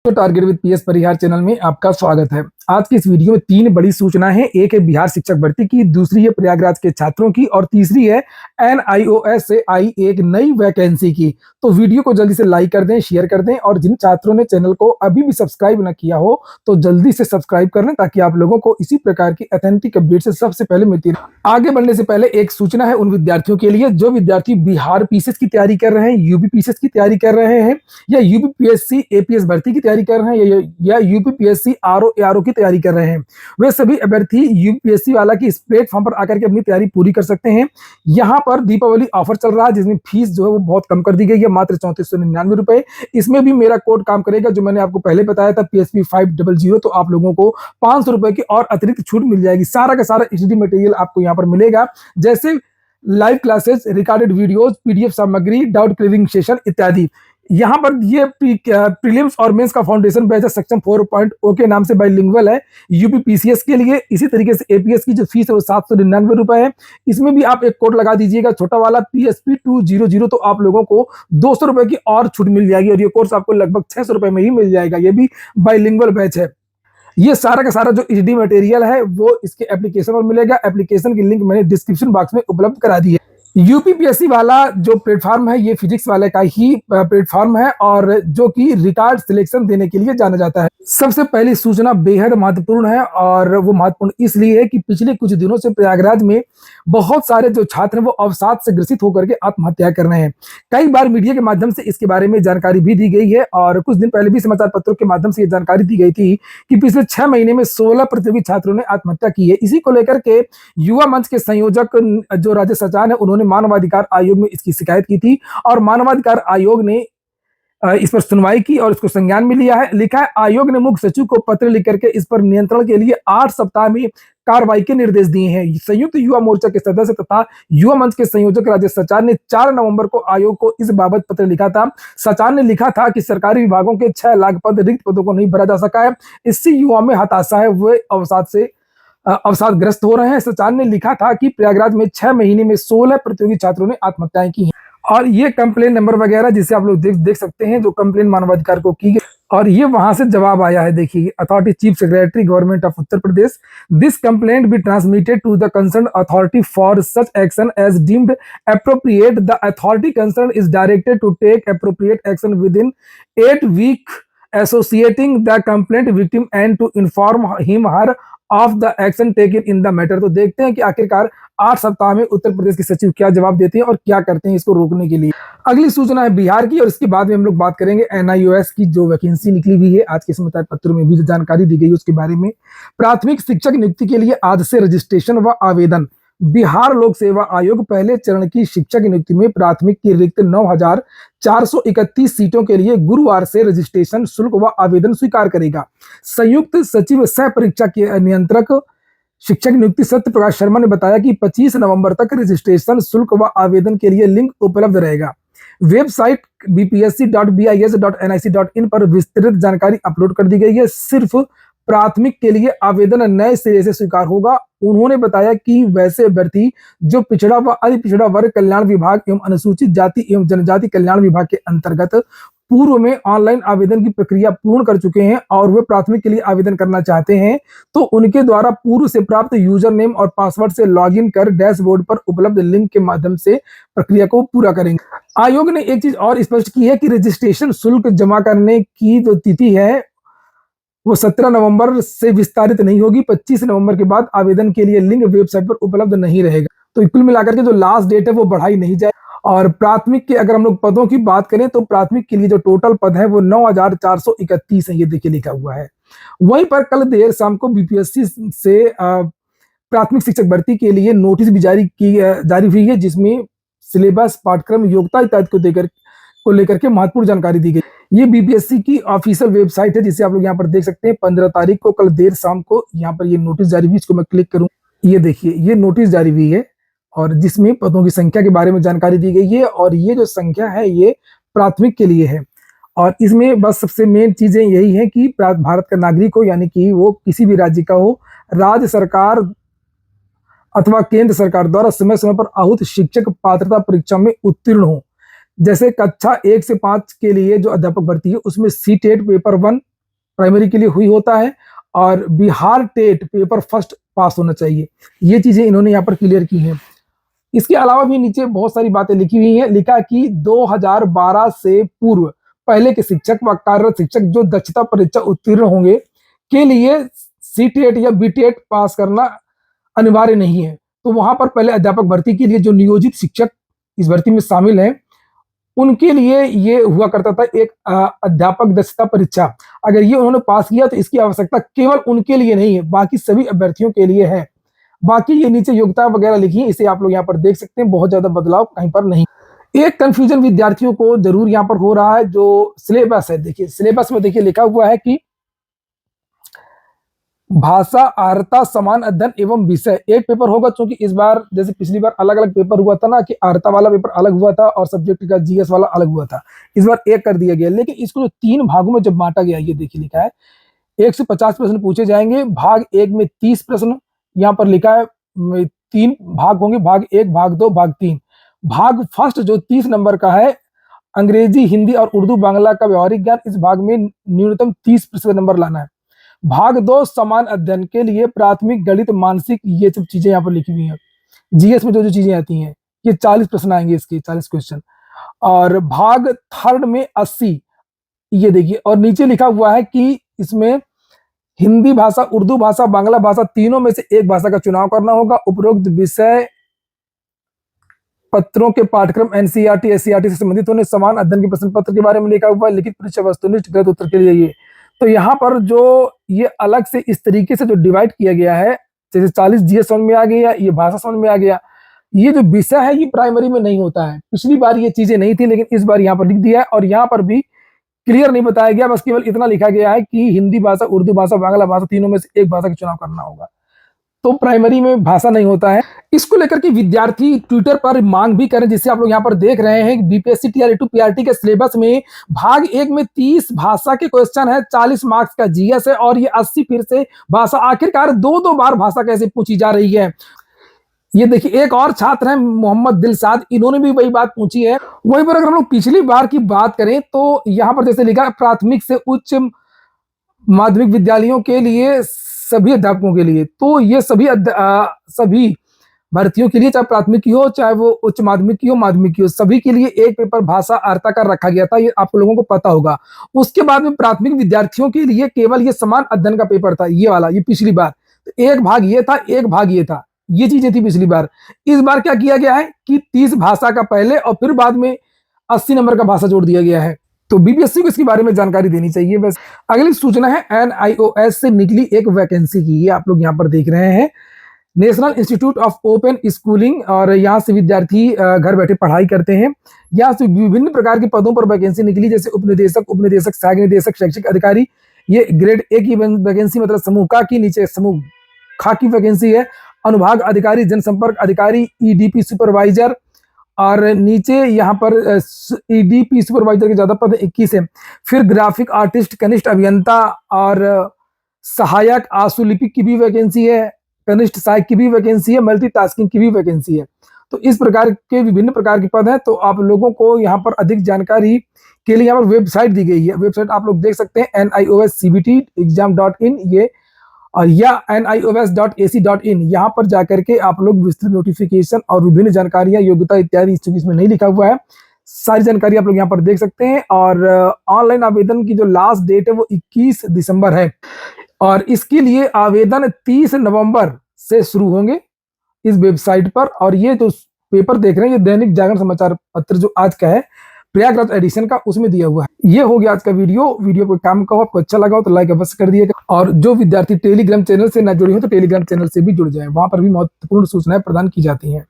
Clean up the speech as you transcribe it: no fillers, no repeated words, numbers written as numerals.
तो target with PS Parihar channel में आपका स्वागत है। आज की इस वीडियो में तीन बड़ी सूचना है। एक है बिहार शिक्षक भर्ती की, दूसरी है प्रयागराज के छात्रों की और तीसरी है एनआईओएस से आई एक नई वैकेंसी की। तो वीडियो को जल्दी से लाइक कर दें, शेयर कर दें और जिन छात्रों ने चैनल को अभी भी सब्सक्राइब न किया हो तो जल्दी से सब्सक्राइब कर लें ताकि आप लोगों को इसी प्रकार की ऑथेंटिक अपडेट से सबसे पहले मिलती रहे। आगे बढ़ने से पहले एक सूचना है उन विद्यार्थियों के लिए जो विद्यार्थी बिहार पीसीएस की तैयारी कर रहे हैं, यूपी पीसीएस की तैयारी कर रहे हैं या यूपीपीएससी एपीएस भर्ती की तैयारी कर रहे हैं या यूपीपीएससी आरओ एआरओ की तैयारी कर रहे हैं। वे सभी अभ्यर्थी यूपीएससी वाला की इस प्लेटफॉर्म पर आकर के अपनी तैयारी पूरी कर सकते हैं। यहाँ पर दीपावली ऑफर चल रहा है जिसमें फीस जो है वो बहुत कम कर दी गई है, मात्र 3499 रुपए। इसमें भी मेरा कोड काम करेगा जो मैंने आपको पहले बताया था PSP 500। तो आप लोगों को 500 रुपए की और अतिरिक्त छूट मिल जाएगी। सारा का सारा एचडी मटेरियल आपको यहाँ पर मिलेगा, जैसे live classes, recorded videos, PDF सामग्री, डाउट क्लियरिंग सेशन इत्यादि। यहाँ पर ये प्रीलिम्स और मेंस का फाउंडेशन बैच सेक्शन 4.0 के नाम से बाइलिंगुअल है यूपी पीसीएस के लिए। इसी तरीके से एपीएस की जो फीस है वो 799 रुपए है। इसमें भी आप एक कोड लगा दीजिएगा छोटा वाला PSP 200, तो आप लोगों को 200 रुपए की और छूट मिल जाएगी और ये कोर्स आपको लगभग 600 रुपए में ही मिल जाएगा। ये भी बाइलिंगुअल बैच है। ये सारा का सारा जो एचडी मटेरियल है वो इसके एप्लीकेशन पर मिलेगा। एप्लीकेशन की लिंक मैंने डिस्क्रिप्शन बॉक्स में उपलब्ध करा दी है। यूपीपीएससी वाला जो प्लेटफॉर्म है ये फिजिक्स वाले का ही प्लेटफॉर्म है और जो कि रिकॉर्ड सिलेक्शन देने के लिए जाना जाता है। सबसे पहली सूचना बेहद महत्वपूर्ण है और वो महत्वपूर्ण इसलिए है कि पिछले कुछ दिनों से प्रयागराज में बहुत सारे जो छात्र हैं वो अवसाद से ग्रसित होकर के आत्महत्या कर रहे हैं। कई बार मीडिया के माध्यम से इसके बारे में जानकारी भी दी गई है और कुछ दिन पहले भी समाचार पत्रों के माध्यम से ये जानकारी दी गई थी कि पिछले 6 महीने में 16 प्रतियोगी छात्रों ने आत्महत्या की है। इसी को लेकर के युवा मंच के संयोजक जो राजेश सचान है उन्होंने मानवाधिकार आयोग में इसकी शिकायत की थी और मानवाधिकार आयोग ने इस पर सुनवाई की और इसको संज्ञान में लिया है। लिखा है, आयोग ने मुख्य सचिव को पत्र लिख करके इस पर नियंत्रण के लिए 8 सप्ताह में कार्रवाई के निर्देश दिए हैं। संयुक्त युवा मोर्चा के सदस्य तथा युवा मंच के संयोजक राजेश सचान ने 4 नवंबर को आयोग को इस बाबत पत्र लिखा था। सचान ने लिखा था कि सरकारी विभागों के 6 लाख पद रिक्त पदों को नहीं भरा जा सका है, इससे युवाओं में हताशा है, वे अवसादग्रस्त हो रहे हैं। सचान ने लिखा था कि प्रयागराज में 6 महीने में 16 प्रतियोगी छात्रों ने आत्महत्याएं की हैं और ये कंप्लेन नंबर वगैरह जिसे आप लोग देख सकते हैं जो कंप्लेन मानवाधिकार को की गई और ये वहां से जवाब आया है। देखिए, authority chief secretary government of Uttar Pradesh, this complaint be transmitted to the concern authority for such action as deemed appropriate. The authority concern is directed to take appropriate action within 8 week associating the complaint victim and to inform him her of the action taken in the matter। तो देखते हैं कि आखिरकार 8 सप्ताह में उत्तर प्रदेश के सचिव क्या जवाब देते हैं और क्या करते हैं इसको रोकने के लिए। अगली सूचना है बिहार की और इसके बाद में हम लोग बात करेंगे एनआईओएस की जो वैकेंसी निकली हुई है। आज के समाचार पत्रों में भी जानकारी दी गई उसके बारे में। प्राथमिक शिक्षक नियुक्ति के लिए आज से रजिस्ट्रेशन व आवेदन। बिहार लोक सेवा आयोग पहले चरण की शिक्षक नियुक्ति में प्राथमिक की रिक्त 9431 सीटों के लिए गुरुवार से रजिस्ट्रेशन शुल्क व आवेदन स्वीकार करेगा। संयुक्त सचिव सह परीक्षा के नियंत्रक शिक्षक नियुक्ति सत्य प्रकाश शर्मा ने बताया कि 25 नवंबर तक रजिस्ट्रेशन शुल्क व आवेदन के लिए लिंक उपलब्ध रहेगा। वेबसाइट bpsc.bis.nic.in पर विस्तृत जानकारी अपलोड कर दी गई है। सिर्फ प्राथमिक के लिए आवेदन नए सिरे से स्वीकार होगा। उन्होंने बताया कि वैसे अभ्यर्थी जो पिछड़ा व अति पिछड़ा वर्ग कल्याण विभाग एवं अनुसूचित जाति एवं जनजाति कल्याण विभाग के अंतर्गत पूर्व में ऑनलाइन आवेदन की प्रक्रिया पूर्ण कर चुके हैं और वे प्राथमिक के लिए आवेदन करना चाहते हैं तो उनके द्वारा पूर्व से प्राप्त यूजर नेम और पासवर्ड से लॉगिन कर डैशबोर्ड पर उपलब्ध लिंक के माध्यम से प्रक्रिया को पूरा करेंगे। आयोग ने एक चीज और स्पष्ट की है कि रजिस्ट्रेशन शुल्क जमा करने की जो तिथि है वो 17 नवंबर से विस्तारित नहीं होगी। 25 नवंबर के बाद आवेदन के लिए लिंक वेबसाइट पर उपलब्ध नहीं रहेगा। तो कुल मिलाकर के जो लास्ट डेट है वो बढ़ाई नहीं जाए। और प्राथमिक के अगर हम लोग पदों की बात करें तो प्राथमिक के लिए जो टोटल पद है वो 9431 है, ये देखिए लिखा हुआ है। वहीं पर कल देर शाम को बीपीएससी से प्राथमिक शिक्षक भर्ती के लिए नोटिस भी जारी हुई है जिसमें सिलेबस, पाठ्यक्रम, योग्यता इत्यादि को लेकर के महत्वपूर्ण जानकारी दी गई। ये बीपीएससी की ऑफिशियल वेबसाइट है जिसे आप लोग यहाँ पर देख सकते हैं। 15 तारीख को कल देर शाम को यहाँ पर ये नोटिस जारी हुई। इसको मैं क्लिक करूँ, ये देखिए ये नोटिस जारी हुई है और जिसमें पदों की संख्या के बारे में जानकारी दी गई है और ये जो संख्या है ये प्राथमिक के लिए है। और इसमें बस सबसे मेन चीजें यही है कि भारत का नागरिक हो, यानी कि वो किसी भी राज्य का हो, राज्य सरकार अथवा केंद्र सरकार द्वारा समय समय पर आहूत शिक्षक पात्रता परीक्षा में उत्तीर्ण हो। जैसे कक्षा 1 से 5 के लिए जो अध्यापक भर्ती है उसमें सीटेट पेपर 1 प्राइमरी के लिए हुई होता है और Bihar TET paper first pass होना चाहिए। ये चीजें इन्होंने यहाँ पर क्लियर की हैं। इसके अलावा भी नीचे बहुत सारी बातें लिखी हुई हैं। लिखा कि 2012 से पूर्व पहले के शिक्षक व कार्यरत शिक्षक जो दक्षता परीक्षा उत्तीर्ण होंगे के लिए सीटेट या बीटेट पास करना अनिवार्य नहीं है। तो वहां पर पहले अध्यापक भर्ती के लिए जो नियोजित शिक्षक इस भर्ती में शामिल हैं उनके लिए ये हुआ करता था एक अध्यापक दक्षता परीक्षा। अगर ये उन्होंने पास किया तो इसकी आवश्यकता केवल उनके लिए नहीं है, बाकी सभी अभ्यर्थियों के लिए है। बाकी ये नीचे योग्यता वगैरह लिखी है, इसे आप लोग यहाँ पर देख सकते हैं। बहुत ज्यादा बदलाव कहीं पर नहीं। एक कंफ्यूजन विद्यार्थियों को जरूर यहाँ पर हो रहा है, जो सिलेबस है। देखिए सिलेबस में देखिए लिखा हुआ है कि भाषा आर्ता समान अध्ययन एवं विषय एक पेपर होगा। क्योंकि इस बार जैसे पिछली बार अलग अलग पेपर हुआ था ना, कि आर्ता वाला पेपर अलग हुआ था और सब्जेक्ट का जीएस वाला अलग हुआ था, इस बार एक कर दिया गया। लेकिन इसको जो 3 भागों में जब बांटा गया, ये देखिए लिखा है 150 प्रश्न पूछे जाएंगे। भाग 1 में 30 प्रश्न यहाँ पर लिखा है, 3 भाग होंगे, भाग 1, भाग 2, भाग 3। भाग फर्स्ट जो 30 नंबर का है, अंग्रेजी, हिंदी और उर्दू बांग्ला का व्यवहारिक ज्ञान, इस भाग में न्यूनतम 30% नंबर लाना है। भाग 2 समान अध्ययन के लिए प्राथमिक, गणित, मानसिक, ये सब चीजें यहाँ पर लिखी हुई हैं। जीएस में जो जो चीजें आती हैं, ये 40 प्रश्न आएंगे, इसके 40 क्वेश्चन। और भाग थर्ड में 80, ये देखिए। और नीचे लिखा हुआ है कि इसमें हिंदी भाषा, उर्दू भाषा, बांग्ला भाषा, तीनों में से एक भाषा का चुनाव करना होगा। उपरोक्त विषय पत्रों के पाठ्यक्रम एनसीईआरटी, एससीईआरटी से संबंधित होने। समान अध्ययन के प्रश्न पत्र के बारे में लिखा हुआ है। लिखित परीक्षा वस्तुनिष्ठ गलत उत्तर के लिए ये। तो यहाँ पर जो ये अलग से इस तरीके से जो डिवाइड किया गया है, जैसे 40 जीएस समझ में आ गया, ये भाषा समझ में आ गया। ये जो विषय है ये प्राइमरी में नहीं होता है। पिछली बार ये चीजें नहीं थी, लेकिन इस बार यहाँ पर लिख दिया है। और यहाँ पर भी क्लियर नहीं बताया गया, बस केवल इतना लिखा गया है कि हिंदी भाषा, उर्दू भाषा, बांग्ला भाषा, तीनों में से एक भाषा का चुनाव करना होगा। तो प्राइमरी में भाषा नहीं होता है। इसको लेकर के विद्यार्थी ट्विटर पर मांग भी करें, जिससे आप लोग यहाँ पर देख रहे हैं। बीपीएससी टीआरई 2 पीआरटी के सिलेबस में भाग 1 में 30 भाषा के क्वेश्चन है, 40 मार्क्स का जीएस है और ये 80 फिर से भाषा। आखिरकार 2-2 बार भाषा कैसे पूछी जा रही है? ये देखिए, एक और छात्र हैं मोहम्मद दिलशाद, इन्होंने भी वही बात पूछी है। वहीं पर अगर हम लोग पिछली बार की बात करें तो यहाँ पर जैसे लिखा है प्राथमिक से उच्च माध्यमिक विद्यालयों के लिए सभी अध्यापकों के लिए, तो ये सभी भर्तियों के लिए, चाहे प्राथमिक की हो, चाहे वो उच्च माध्यमिक की हो, माध्यमिक की हो, सभी के लिए एक पेपर भाषा आर्ता का रखा गया था। ये आप लोगों को पता होगा। उसके बाद में प्राथमिक विद्यार्थियों के लिए केवल ये समान अध्ययन का पेपर था, ये वाला, ये पिछली बार। तो एक भाग ये था, एक भाग ये था, ये चीजें थी पिछली बार। इस बार क्या किया गया है कि 30 भाषा का पहले और फिर बाद में 80 नंबर का भाषा जोड़ दिया गया है। तो बीपीएससी को इसके बारे में जानकारी देनी चाहिए। बस अगली सूचना है एनआईओएस से निकली एक वैकेंसी की। ये आप लोग यहाँ पर देख रहे हैं, national institute of open schooling, और यहाँ से विद्यार्थी घर बैठे पढ़ाई करते हैं। यहाँ से विभिन्न प्रकार के पदों पर वैकेंसी निकली, जैसे उपनिदेशक, सहायक निदेशक, शैक्षिक अधिकारी। ये ग्रेड ए की वैकेंसी, मतलब समूह का की, नीचे समूह खा की वैकेंसी है। अनुभाग अधिकारी, जनसंपर्क अधिकारी, ईडीपी सुपरवाइजर, और नीचे यहाँ पर ईडीपी सुपरवाइजर के ज्यादा पद 21 है। फिर ग्राफिक आर्टिस्ट, कनिष्ठ अभियंता और सहायक आशुलिपिक की भी वैकेंसी है, कनिष्ठ सहायक की भी वैकेंसी है, मल्टीटास्किंग की भी वैकेंसी है। तो इस प्रकार के विभिन्न प्रकार के पद हैं। तो आप लोगों को यहाँ पर अधिक जानकारी के लिए यहाँ पर वेबसाइट दी गई है। वेबसाइट आप लोग देख सकते हैं nioscbtexam.in ये, और या nios.ac.in, यहाँ पर जाकर के आप लोग विस्तृत नोटिफिकेशन और विभिन्न जानकारियां, योग्यता इत्यादि, इसमें नहीं लिखा हुआ है, सारी जानकारी आप लोग यहाँ पर देख सकते हैं। और ऑनलाइन आवेदन की जो लास्ट डेट है वो 21 दिसंबर है, और इसके लिए आवेदन 30 नवंबर से शुरू होंगे इस वेबसाइट पर। और ये जो पेपर देख रहे हैं, ये दैनिक जागरण समाचार पत्र जो आज का है, प्रयागराज एडिशन का, उसमें दिया हुआ है। ये हो गया आज का वीडियो को काम का हो, आपको अच्छा लगा हो तो लाइक अवश्य कर दिएगा। और जो विद्यार्थी टेलीग्राम चैनल से न जुड़े हो तो टेलीग्राम चैनल से भी जुड़ जाए, वहां पर भी महत्वपूर्ण सूचनाएं प्रदान की जाती हैं।